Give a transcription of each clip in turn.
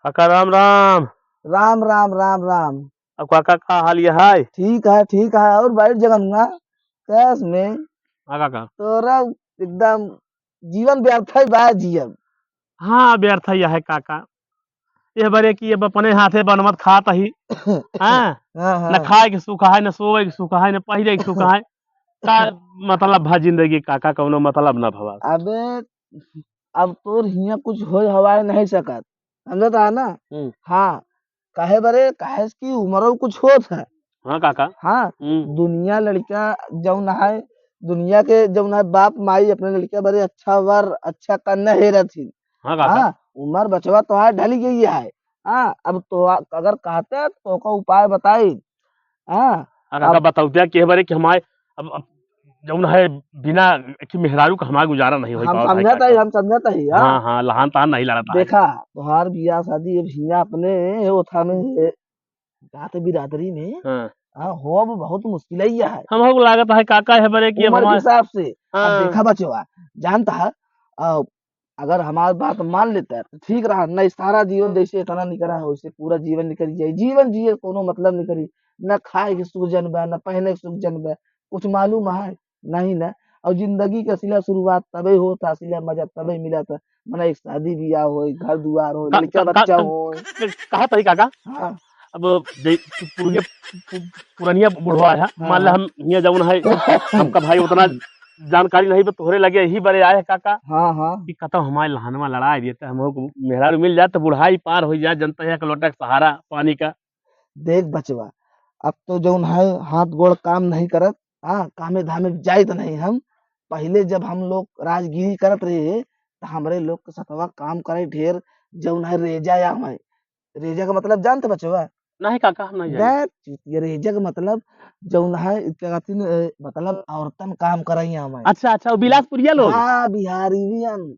काका राम राम। राम राम राम राम। अब काका का हाल ये है? ठीक है और बैठ जगन्ना कैस में हाँ काका। तोरा एकदम जीवन व्यर्थ है बा जीवन। हाँ व्यर्थ ही है काका। ये बरे की अब अपने हाथे बनमत खात ही। हाँ हाँ न हाँ खाए के सुख है, न सोए के सुख है, न पहिरे के सुख है। का मतलब भा जिंदगी काका, कौनो मतलब न भवा। अबे अब तोर हिया कुछ हो हवाए नहीं सकत, समझता है ना। हाँ काहे बरे काहे की उम्र कुछ होत है। हाँ काका। हाँ दुनिया लड़का जौन है, दुनिया के जौन है बाप माई अपने लड़का बड़े अच्छा वर अच्छा कन्या हे रथी। हाँ काका। हाँ उम्र बचवा तो है ढली गई है। हाँ अब तो अगर कहते तो का उपाय बताई। हाँ हाँ काका अब बताओ क्या के बरे कि हमारे अब जौन है बिना कि मेहरारू का हमारा गुजारा नहीं हो पाता है काका। हम समझता ही। हाँ हाँ हाँ लहान तान नहीं लड़ता है। देखा तुहार बियाह शादी अब हिया अपने ओथा में जात बिरादरी में हाँ हाँ हो अब बहुत मुश्किल ही है हमको लागत है काका है बरे कि अब उम्र के हमारे। हिसाब से। अब हाँ देखा बचवा जानता है, अगर हमारी बात मान लेता है तो ठीक रहा, नहीं सारा जीवन जैसे इतना निकला है वैसे पूरा जीवन निकल जाए, जीवन जिए कोनो मतलब नहीं करी। न खाए के सुख जनबा न पहने के सुख जनबा, कुछ मालूम है नहीं ना। और जिंदगी का सिला शुरुआत तबे होता, सिला मजा तबे मिला था। मना एक शादी ब्याह हो, घर दुआर हो, का, लड़का का, का, बच्चा का, हो। कहा था काका। हाँ अब पुरनिया बुढ़वा है, मान ला हाँ हम यहाँ जौन है हाँ हमका भाई उतना जानकारी नहीं तो तोहरे लगे यही बड़े आए काका हाँ हाँ कि कतो हमारे लहानवा लड़ाई देते हमको मेहरारू मिल जाए तो बुढ़ाई पार हो जाए, जनता है लोटा का सहारा पानी का। देख बचवा, अब तो जौन है हाथ गोड़ काम नहीं करत। हाँ कामे धामे जाइत नहीं हम। पहले जब हम लोग राजगिरी करत रहे तो हमरे लोग के सतवा काम करे ढेर। जौन है रेजा या हमें, रेजा का मतलब जानते बचवा। नहीं काका हम नहीं जानी। देख ये रेजा का मतलब जौन है क्या कहती न, मतलब औरतन काम करई हमें। अच्छा अच्छा वो बिलासपुरिया लोग। हाँ बिहारी भी हम।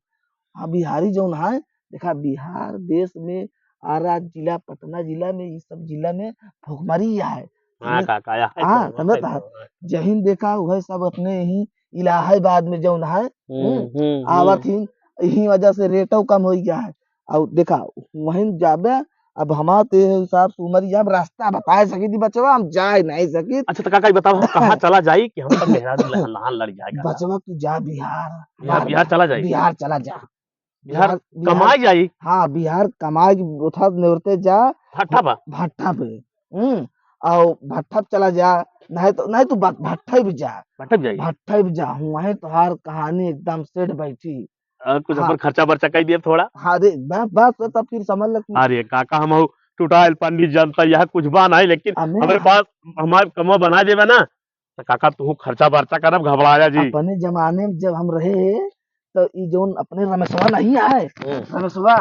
हाँ बिहारी जौन है, देखा बिहार देश में आरा जिला पटना जिला में ये सब जिला में भुखमरी है। हाँ समझ। काका या है हाँ तो है समझता है। तो। जहीन देखा वह सब अपने ही इलाहाबाद में जौन है आवत हम्म। ही यही वजह से रेटो कम हो गया है। और देखा वहीं जाबे, अब हमार ते हिसाब से उमर जब रास्ता बताए सकी थी बचवा हम जाए नहीं सकी। अच्छा तो काका ये बताओ हम कहाँ चला जाई कि हम पर मेहरारू लहान लड़ जाए काका। बचवा तू जा बिहार, बिहार बिहार चला जाई। बिहार चला जा। बिहार बिहार बिहार कमाई जाई। हाँ बिहार कमाए की उठा निवरते जा भट्ठा बा। भट्टा पे। और भट्टा पे चला जा। नहीं तो भट्टा भी जा, भट्ठा भी जाई। भट्टा भी जा वहीं तुहार कहानी एकदम सेट बैठी। कुछ हाँ अपन खर्चा बर्चा कर दिए थोड़ा। हाँ रे बस तो तब फिर समझ लग तू। अरे काका हम टूटाइल पंडित जनता यह कुछ बा नहीं, लेकिन हमें हमारे पास हमारे कमवा बना देवे ना तो काका तू खर्चा बर्चा करब घबराया जी। अपने जमाने में जब हम रहे तो ये जोन अपने रमेशवा नहीं है, रमेशवा।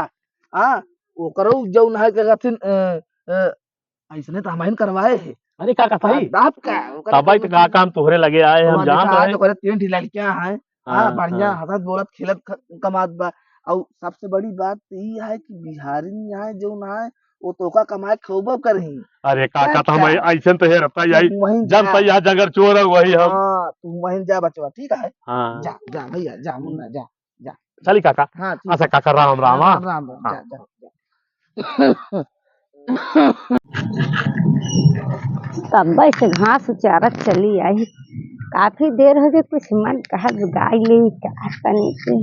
हाँ वो करो जौन है क्या कहथिन ऐसने तो हम करवाए है। अरे काका सही बाप का ओकरा तब तो काका हम तोहरे लगे आए हम वहाँ जान देखा आज रहे। ओकरे तीन ठी लड़कियां हैं। हाँ हाँ बढ़िया हाँ। हंसत बोलत खेलत कमात बा। और सबसे बड़ी बात तो ये है कि बिहारी यहाँ जो है वो तोका कमाए खूब करही। अरे काका तो हम अच्छा ऐसे तो है रहता तू यही वहीं जा। जनता यह जगह चोर है वही हम। हाँ तू वहीं जा बचवा ठीक है। हाँ जा जा भैया जा मुन्ना जा जा जा। चली काका। हाँ ठीक अच्छा है। काका राम राम। हाँ राम राम राम हाँ। जा जा। तब से घास उचारत चली आई। काफी देर हो गई, कुछ मन कहा गाय ले का तनी से।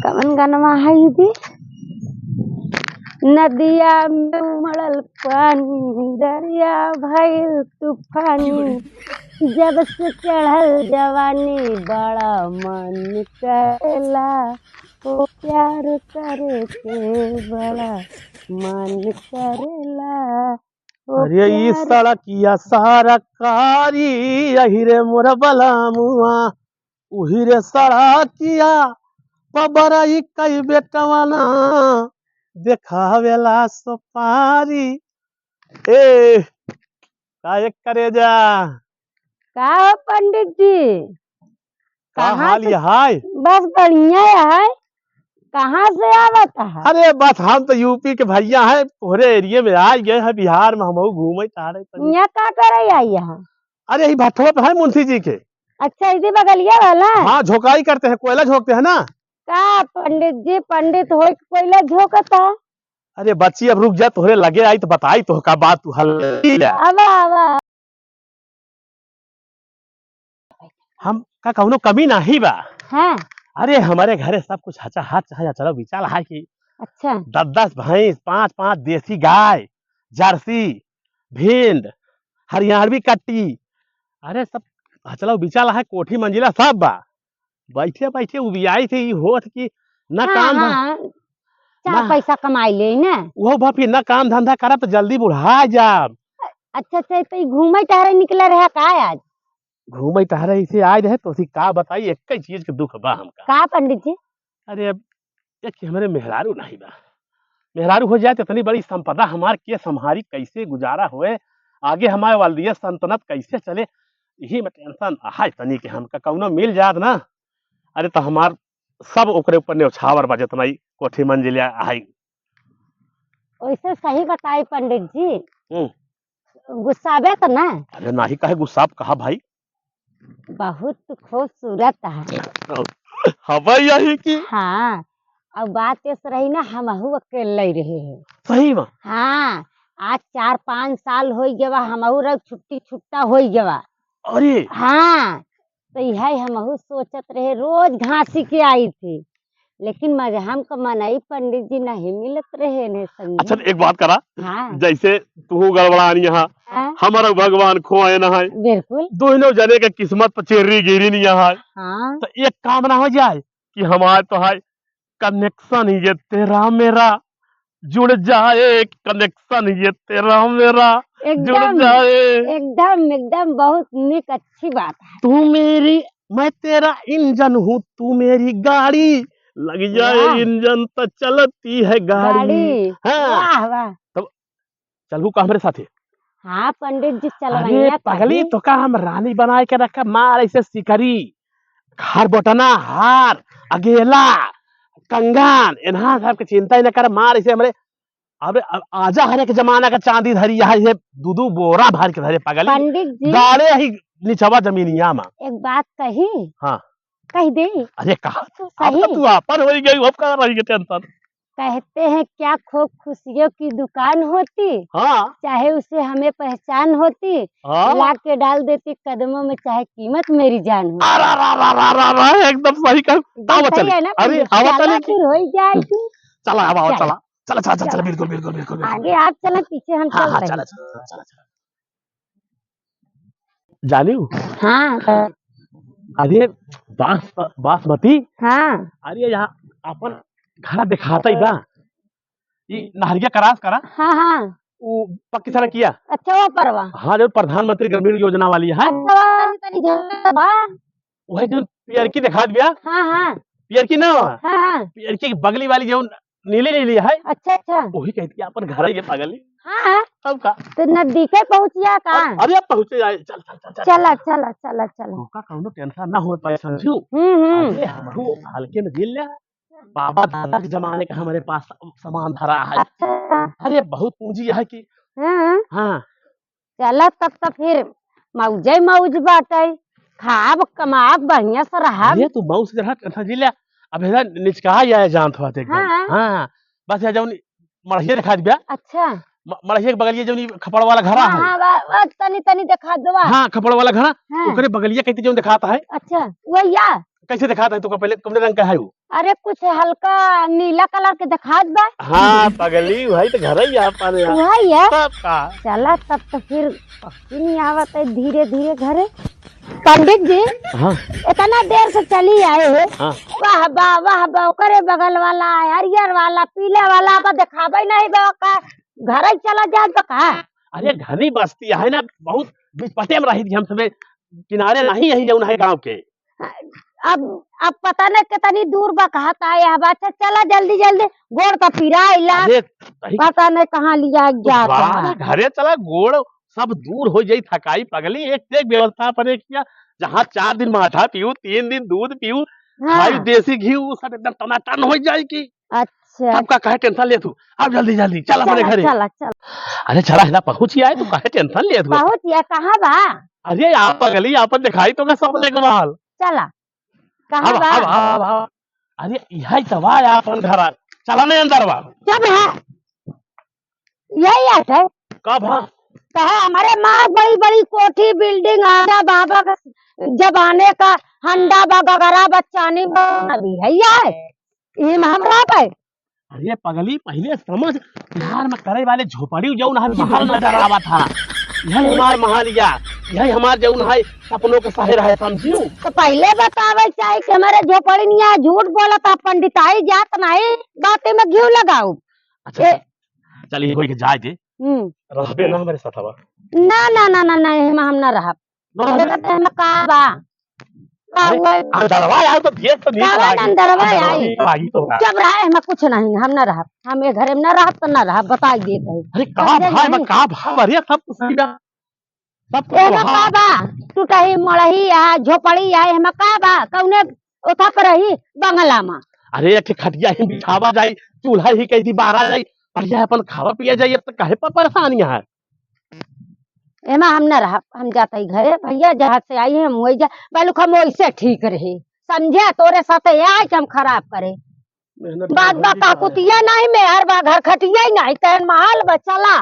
कवन गनवा है ये? नदिया में उमड़ल पानी दरिया भइल तूफानी, जब से चढ़ल जवानी बड़ा मन करेला, ओ प्यार करे के बड़ा मन करेला, ओ अरे ई प्यार। सड़किया सारा कारी यही रे मोर बलामुआ उही रे सड़किया पबरई कई बेटवाना देखावेला सोपारी। ए का एक करे जा का हो पंडित जी? का कहाँ हाल से? ये हाय। बस बढ़िया है। कहाँ से आवत है? अरे बस हम तो यूपी के भैया हैं, तोहरे एरिया में आ गए हैं बिहार में हम घूमे चाह रहे तनी। यहाँ का करे आई यहाँ? अरे यही भट्ठवा पे है मुंशी जी के। अच्छा इसी बगलिया वाला हाँ झोंकाई करते हैं, कोयला झोंकते हैं ना। का पंडित जी पंडित हो कोयला झोंकता। अरे बच्ची अब रुक जा, तोहरे लगे आई तो बताई तो का बात तू हल। अब अब हम का कौनो कमी नहीं बा। हाँ अरे हमारे घरे सब कुछ हचा हाथ है, चलो विचार है कि अच्छा 10-10 भैंस, 5-5 देसी गाय, जर्सी, भिंड, हरियाणवी कट्टी। अरे सब चलो विचार है, कोठी मंजिला सब बा। बैठे बैठे उबियाई थे ई होत कि न हाँ काम हाँ ना चार पैसा कमाई ले ना। वो भाभी न काम धंधा करब तो जल्दी बुढ़ा जाब। अच्छा अच्छा तो घूमे टहरे निकला रहा का आज। घूमे टहरे इसे आए रहे तो का बताई, एक ही चीज के दुख बा हमका। का पंडित जी। अरे अब एक कि हमारे मेहरारू नहीं बा। मेहरारू हो जाए तो इतनी बड़ी संपदा हमार के संहारी, कैसे गुजारा हुए, आगे हमारे वालदिया सल्तनत कैसे चले, यही में टेंशन है तनी के हमका कौनो मिल जात ना। अरे तो हमार सब ओकरे ऊपर न्यौछावर बा, जितना ही कोठी मंजिलिया आई। वैसे सही बताई पंडित जी। हम्म। गुस्साबे तो ना। अरे नहीं कहे गुस्सा कहा भाई। बहुत खूबसूरत है। हवा यही की हाँ अब बात इस रही ना हमहू अकेले ही रहे हैं। सही में। हाँ आज 4-5 साल हो गवा हमहू रह छुट्टी छुट्टा हो गवा। अरे हाँ तो यही हमहू सोचत रहे, रोज घासी के आई थी लेकिन मजहम का मनाई पंडित जी नहीं मिलत रहे ने अच्छा संगी। एक बात करा, हाँ जैसे तू गड़बड़ानी यहाँ, हाँ हमारा भगवान खोए न है, बिल्कुल। दोनों जने के किस्मत पर चेरी गिरी नहीं है। हाँ तो एक काम ना हो जाए कि हमारे तो है कनेक्शन, ये तेरा मेरा जुड़ जाए, कनेक्शन ये तेरा मेरा जुड़ एकदम जाए। एकदम एकदम बहुत निक अच्छी बात है। तू मेरी, मैं तेरा इंजन हूँ, तू मेरी गाड़ी, लग जाए वाह इंजन तो चलती है गाड़ी। गाड़ी हाँ वाह वाह। तब चलू का हमारे साथे। हाँ पंडित जी अरे चलवैया पगली कहीं। तो का हम रानी बना के रखा, मार ऐसे सिकरी, हार बटना, हार, अगेला, कंगन, इन्हा सब के चिंता ही न कर, मार ऐसे हमरे। अबे आजा हरे के जमाना का चांदी धरी यहाँ, ये दूधू बोरा भर के धरे पगली, पंडित जी गाड़े ही निचवा जमीनिया में। एक बात कही। हाँ कह दे अरे कहा तो अब सही। तो तू आपन हो गई, अब का रही टेंशन। कहते हैं क्या खूब खुशियों की दुकान होती, हाँ चाहे उसे हमें पहचान होती, हाँ ला के डाल देती कदमों में चाहे कीमत मेरी जान होती। अरा रा रा रा रा रा, एकदम सही कर। एकदम आवा सही चले, है ना अरे पंडित। आवा चला चले की फिर हो जाएगी। चला, अब आओ चल चला, चला चला चला चला, चला बिल्कुल बिल्कुल बिल्कुल बिल्कुल। आगे आप चले पीछे हम हाँ चल हाँ रहे चला हैं। चला चला चला। जानियो हाँ अरे बासमती, हाँ अरे यहाँ अपन घर दिखाता ही बा, ये नहरिया करास करा, हाँ हाँ वो पक्की सड़क किया। अच्छा वो परवा। हाँ जो प्रधानमंत्री ग्रामीण योजना वाली है, अच्छा तनी झगड़ा बा। वही जो पियर की दिखा दिया, हाँ हाँ पियर की ना, हाँ हाँ पियर की बगली वाली जो नीली नीली है, अच्छा अच्छा वही कहती है अपन घर है ये पगली। हाँ अब का तो नजदीके पहुंचिया का। अरे अब पहुंचे जाए, चल चल चल चल। चला चला चला चला। तोका कौनो टेंशन ना हो पाए समझू। हम्म। अरे हमहू हल्के में दिल ले, बाबा दादा के जमाने का हमारे पास सामान धरा है। अच्छा अरे बहुत पूंजी है कि। हाँ हाँ चला तब तो फिर मौजे मौज बाटे, खाब कमाब बढ़िया से रहब। अरे तू मऊ से जरा टेंशन जी ले, अब इधर निचका जाए जान थोड़ा एकदम। हाँ हाँ बस ये जौन मड़हिया दिखा दिया, अच्छा मड़हिया के बगलिया जौन खपड़ वाला घड़ा हाँ है। हाँ तनी तनी दिखा दवा। हाँ खपड़ वाला घड़ा, हाँ ओकरे बगलिया कहती जौन दिखाता है। अच्छा वही या। कैसे दिखाता है, तो पहले कौन रंग का है वो? अरे कुछ हल्का नीला कलर के दिखात बा। हाँ पगली वही तो घर ही अपन यार। वही है। तब का चला तब तो फिर पक्की नहीं आवत है धीरे धीरे घरे। पंडित जी हाँ इतना देर से चली आए हो। हाँ वाह वाह ओकरे बगल वाला हरियर वाला पीले वाला का दिखाबे नहीं बा का घर ही चला जात बा का। अरे घनी बस्ती है ना, बहुत बिचपटे में रही थी हम सबे, किनारे नहीं यही जौन है गांव के। अब पता नहीं कितनी दूर बा कहता है। अब अच्छा चला जल्दी जल्दी गोड़ तो पिराइला, अरे सही पता नहीं कहाँ लिया तो जाता बाहर है। घरे चला, गोड़ सब दूर हो जाई, थकाई पगली, एक से एक व्यवस्था पर एक किया, जहाँ 4 दिन माठा पीऊ, 3 दिन दूध पीऊ, खाई हाँ देसी घी, वो सब एकदम टनाटन हो जाए की। अच्छा आपका काहे टेंशन ले तू अब जल्दी जल्दी चल अपने चला घरे चला चला अरे चला है ना पहुंच ही आए तू काहे टेंशन ले तू बहुत या कहाँ बा अरे आप पगली आप दिखाई तो मैं सब ले कमाल चला कहाँ अब बा अब अब अब अरे यही तो बा अपन घर चला नहीं अंदर बा जब है यही है कब हाँ कहे हमारे माँ बड़ी बड़ी कोठी बिल्डिंग आजा बाबा का जबाने का हंडा बा गगरा बच्चानी बा अभी है ये हमरा पे अरे पगली पहले समझ बिहार में करे वाले झोपड़ी जो महल नजर आवा था यही हमार महलिया यही हमार जो है सपनों के शहर है समझियो तो पहले बतावे चाहे कि हमारे झोपड़ी नहीं है झूठ बोला था पंडिताई जात नहीं बातें में घी लगाऊ अच्छा चलिए कोई के जाए दे हम्म रहबे ना हमारे साथ हवा ना ना ना ना ना हम ना रहा हम का बा का अरे, हुआ अंदरवा यार तो देख तो नहीं जावा ना अंदरवा आई। आई तो ना। जब रहा हम कुछ नहीं हम ना रहा हम ये घर में ना रहा तो ना रहा बता दे कहीं अरे कहा भाई मैं कहा भाई अरे सब कुछ सही बा सब कुछ एमा का बा टूटही मड़ही आ झोपड़ी आ एमा का बा कौने ओथा पर रही बंगला में अरे एक खटिया ही बिछावा जाए चूल्हा ही कैसी बारा जाए बढ़िया अपन खावा पिया जाए अब तो काहे पर परेशानियां है एमा हम न रहा हम जाते ही घरे भैया जहाँ से आई है हम वही जा पहले हम वैसे ठीक रहे समझे तोरे साथे आए कि हम खराब करे बात बा काकुतिया नहीं में हर बा घर खटिया ही नहीं तेन महल बचला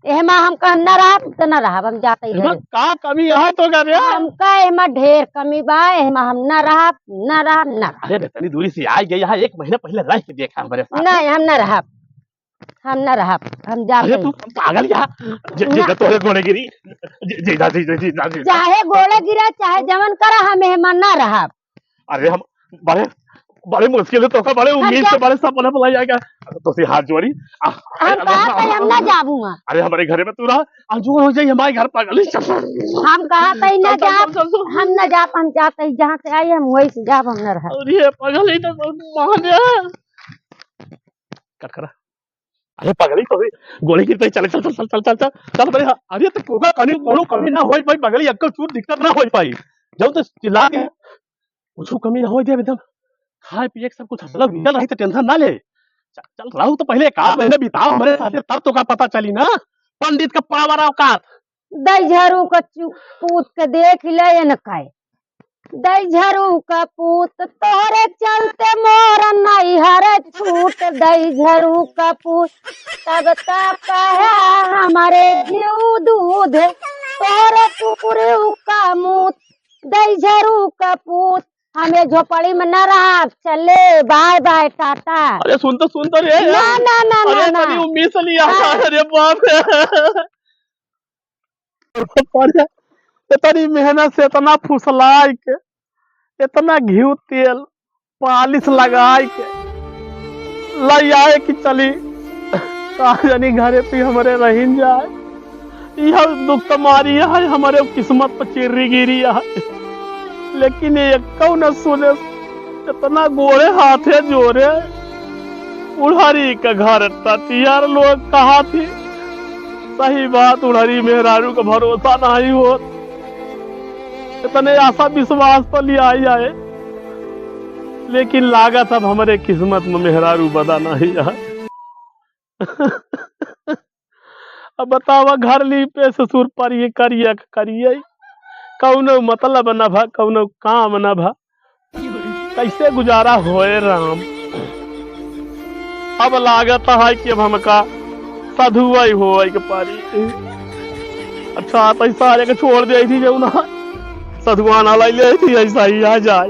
एमा हम कह न रहा तो न रहा हम जाते ही इसमें घरे का कमी है तो कर रहा हमका एमा ढेर कमी बा एमा हम न रहा न रहा न रहा अरे इतनी दूरी से आ गई यहाँ एक महीने पहले रह के देखा हमारे साथ नहीं हम न रहा हम न रहा हम जाते अरे तू पागल यहाँ जे तोरे गोड़े गिरी जी चाहे गोले गिरा चाहे जमन करा हम एमा न रहा अरे हम बड़े बड़े मुश्किल है तो बड़े उम्मीद से बड़े सपने बुला जाएगा तो से हाथ जोड़ी हम कहा था हम न जाबूंगा अरे हमारे घर में तू रहा आजू हो जाए हमारे घर पागल हम कहा था न जा हम न जा हम जाते ही जहाँ से आई हम वही से जाब हम न रहा अरे पागल ही तो मान कट करा अरे पागल ही तो गोली गिरते चल चल चल चल चल चल चल बड़े अरे तो कोका कनी कोनो कमी ना होई भाई पागल अक्कल चूर दिक्कत ना होई पाई जब तो चिल्ला के कुछ कमी ना होई दे एकदम खाए पिए के सब कुछ हसलक निकल रही तो टेंशन ना ले चल चल रहू तो पहले 1 महीने बिताओ हमारे साथ तब तो का पता चली ना पंडित का पावर औकात दई झरू का पूत के देख ले न काए दई झरू का पूत तोरे चलते मोर नहीं हरे छूट दई झरू का पूत तब तक कहे हमारे घी दूध तोरे कुकुरे का मूत दई झरू का पूत हमें झोपड़ी में न रहा चले बाय बाय टाटा अरे सुन तो रे ना ना ना ना अरे ना कभी उम्मीद से लिया अरे बाप रे इतनी मेहनत से इतना फुसलाई के इतना घी तेल पालिश लगाए के लाई आए कि चली जानी घरे पे हमारे रहीन जाए यह दुख तुम्हारी है हमारे किस्मत पर चिर्री गिरी है लेकिन ये कौन सुने इतना गोरे हाथे जोरे उड़हरी का घर तटियार लोग कहा थी सही बात उड़हरी मेहरारू का भरोसा नहीं हो इतने आशा विश्वास पर लिया जाए लेकिन लागत अब हमारे किस्मत में मेहरारू बदा नहीं है अब बतावा घर ली पे ससुर पर ये करिए कौनो मतलब न भा कौनो काम न भा कैसे गुजारा होए राम अब लागत है कि अब हमका सधुआई हो के पारी अच्छा पैसा लेके छोड़ दे थी जो ना सधुआना लाई ले थी ऐसा ही आ जाए